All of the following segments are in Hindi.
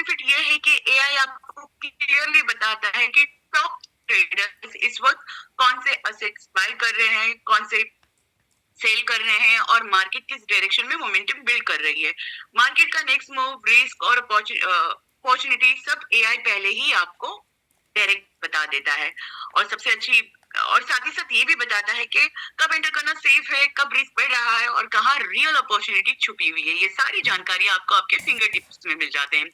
बेनिफिट ये है कि एआई आपको क्लियरली बताता है कि टॉप ट्रेडर्स इस वक्त कौन से असेट्स बाय कर रहे हैं, कौन से सेल कर रहे हैं और मार्केट किस डायरेक्शन में मोमेंटम बिल्ड कर रही है। मार्केट का नेक्स्ट मूव, रिस्क और अपॉर्चुनिटी सब एआई पहले ही आपको डायरेक्ट बता देता है। और सबसे अच्छी और साथ ही साथ ये भी बताता है कि कब एंटर करना सेफ है, कब रिस्क बढ़ रहा है और कहाँ रियल अपॉर्चुनिटी छुपी हुई है। ये सारी जानकारी आपको आपके फिंगर टिप्स में मिल जाते हैं।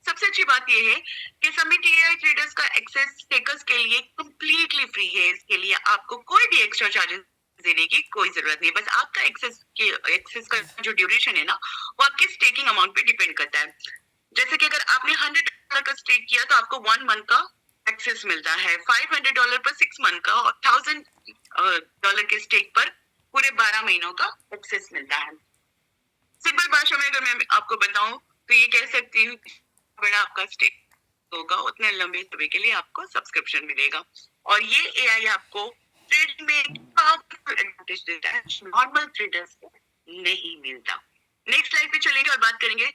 सबसे अच्छी बात यह है कि समिट एआई ट्रेडर्स का एक्सेस टेकर्स के लिए कंप्लीटली फ्री है। इसके लिए आपको कोई भी एक्स्ट्रा चार्जेस देने की कोई जरूरत नहीं। बस आपका एक्सेस का जो ड्यूरेशन है ना, वो आपके स्टेकिंग अमाउंट पे डिपेंड करता है। जैसे कि अगर आपने $100 का स्टेक किया तो आपको 1 मंथ का एक्सेस मिलता है, $500 पर 6 मंथ का और $1000 के स्टेक पर पूरे 12 महीनों का एक्सेस मिलता है। सिंपल भाषा में अगर मैं आपको बताऊं तो ये कह सकती हूँ, बड़ा आपका स्टेक होगा उतने लंबे समय के लिए आपको सब्सक्रिप्शन मिलेगा। और ये एआई आपको ट्रेडिंग में पावरफुल एडवांटेज देता है, नॉर्मल ट्रेडर्स को नहीं मिलता। नेक्स्ट स्लाइड पे चलेंगे और बात करेंगे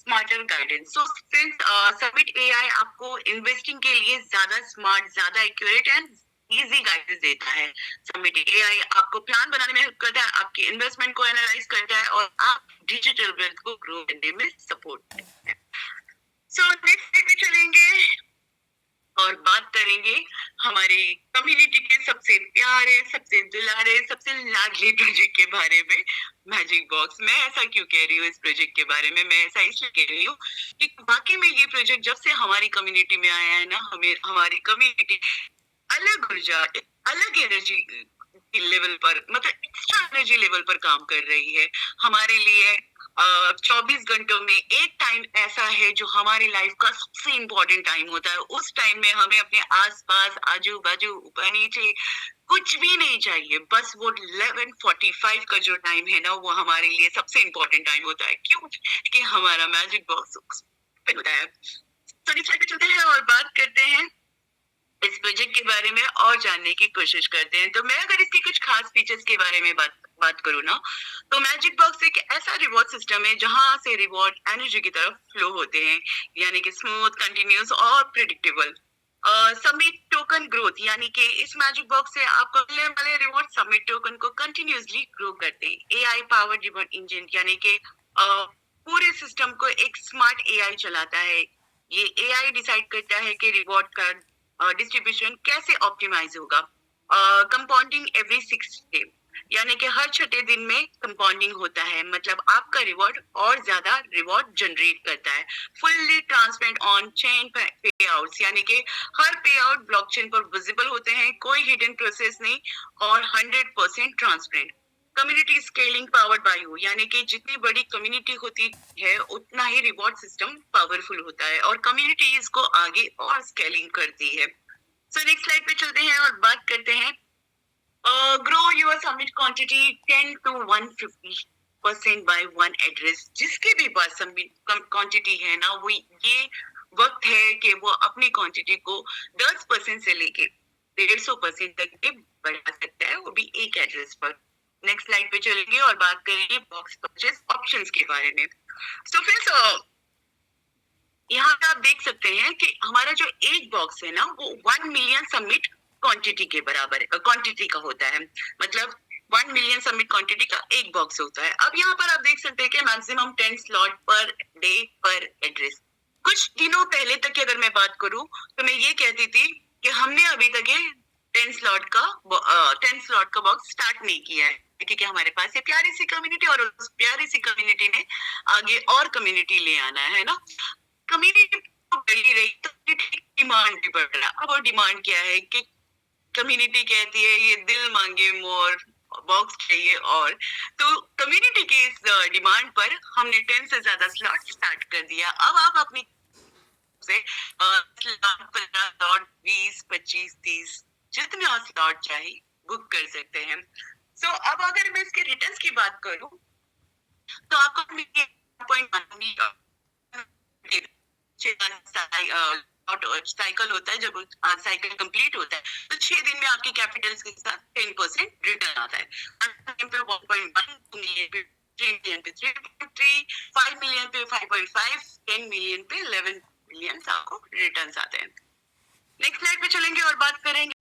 smarter guidance. So friends, summit AI आपको इन्वेस्टिंग के लिए ज्यादा स्मार्ट, ज्यादा एक्यूरेट एंड इजी गाइडेंस देता है। समिट एआई आपको प्लान बनाने में हेल्प करता है, आपकी इन्वेस्टमेंट को एनालाइज करता है और आप डिजिटल वेल्थ को ग्रो करने में सपोर्ट करता है। सो नेक्स्ट पे चलेंगे और बात करेंगे हमारी कम्युनिटी के सबसे प्यारे, सबसे दुलारे, सबसे लाडले प्रोजेक्ट के बारे में, मैजिक बॉक्स। मैं ऐसा क्यों कह रही हूँ इस प्रोजेक्ट के बारे में? मैं ऐसा इसलिए कह रही हूँ कि वाकई में ये प्रोजेक्ट जब से हमारी कम्युनिटी में आया है ना, हमें हमारी कम्युनिटी अलग ऊर्जा, अलग एनर्जी लेवल पर, मतलब एक्स्ट्रा एनर्जी लेवल पर काम कर रही है। हमारे लिए 24 घंटों में एक टाइम ऐसा है जो हमारी लाइफ का सबसे इम्पोर्टेंट टाइम होता है। उस टाइम में हमें अपने आसपास, आजू बाजू, ऊपर नीचे कुछ भी नहीं चाहिए। बस वो 11:45 का जो टाइम है ना, वो हमारे लिए सबसे इम्पोर्टेंट टाइम होता है। क्यों? कि हमारा मैजिक बॉक्स होता है। तो चलते हैं और बात करते हैं इस प्रोजेक्ट के बारे में और जानने की कोशिश करते हैं। तो मैं अगर इसके कुछ खास फीचर्स के बारे में बात करूँ ना, तो मैजिक बॉक्स एक ऐसा रिवॉर्ड सिस्टम है जहां से रिवॉर्ड एनर्जी की तरफ फ्लो होते हैं, यानी कि स्मूथ, कंटिन्यूस और प्रिडिक्टेबल। समिट टोकन ग्रोथ, यानी कि इस मैजिक बॉक्स से आपको मिलने वाले रिवॉर्ड समिट टोकन को कंटिन्यूसली ग्रो करते हैं। एआई पावर्ड रिवॉर्ड इंजन, यानी कि पूरे सिस्टम को एक स्मार्ट एआई चलाता है। ये एआई डिसाइड करता है कि रिवॉर्ड का डिस्ट्रीब्यूशन कैसे ऑप्टिमाइज होगा। कंपाउंडिंग एवरी 6 डे, यानी कि हर छठे दिन में कंपाउंडिंग होता है, मतलब आपका रिवॉर्ड और ज्यादा रिवॉर्ड जनरेट करता है। फुल्ली ट्रांसपेरेंट ऑन चेन पे आउट्स, यानी कि हर पे आउट ब्लॉकचेन पर विजिबल होते हैं, कोई हिडन प्रोसेस नहीं और 100% transparent. Community scaling powered by you, यानी कि जितनी बड़ी कम्युनिटी होती है उतना ही रिवॉर्ड सिस्टम पावरफुल होता है और कम्युनिटी इसको आगे और स्केलिंग करती है। सो नेक्स्ट स्लाइड पे चलते हैं और बात करते हैं grow your submit quantity 10 to 150% by one address. जिसके भी पास सबमिट क्वांटिटी है ना, वो ये वक्त है कि वो अपनी क्वांटिटी को 10% से लेके 150% तक के बढ़ा सकता है, वो भी एक एड्रेस पर। नेक्स्ट स्लाइड पे चलेंगे और बात करेंगे बॉक्स परचेस ऑप्शंस के बारे में। तो फ्रेंड्स, यहाँ पे आप देख सकते हैं कि हमारा जो एक बॉक्स है ना, वो 1 मिलियन सबमिट क्वांटिटी के बराबर है, क्वांटिटी का होता है। मतलब 1 मिलियन सबमिट क्वांटिटी का एक बॉक्स होता है। अब यहाँ पर आप देख सकते हैं कि मैक्सिमम 10 स्लॉट पर डे पर एड्रेस। कुछ दिनों पहले तक की अगर मैं बात करूं तो मैं ये कहती थी कि हमने अभी तक ये 10 स्लॉट का बॉक्स स्टार्ट नहीं किया है, क्योंकि हमारे पास ये प्यारी सी कम्युनिटी और उस प्यारी सी कम्युनिटी ने आगे और कम्युनिटी ले आना है ना। कम्युनिटी बढ़ी रही तो डिमांड भी बढ़ रहा। अब वो डिमांड क्या है कि कम्युनिटी कहती है ये दिल मांगे मोर, बॉक्स चाहिए। और तो कम्युनिटी की इस डिमांड पर हमने 10 से ज्यादा स्लॉट स्टार्ट कर दिया। अब आप अपनी से 20, 25, 30 जितने और स्लॉट चाहिए बुक कर सकते हैं। सो अब अगर मैं इसके रिटर्न्स की बात करूं तो आपको साइकिल होता है। जब साइकिल कंप्लीट होता है तो 6 दिन में आपकी कैपिटल्स के साथ 10% रिटर्न आता है। 1.1 मिलियन पे 3 मिलियन पे 3.3, 5 मिलियन पे 5.5, 10 मिलियन पे मिलियंस आपको रिटर्न्स आते हैं। नेक्स्ट स्लाइड पे चलेंगे और बात करेंगे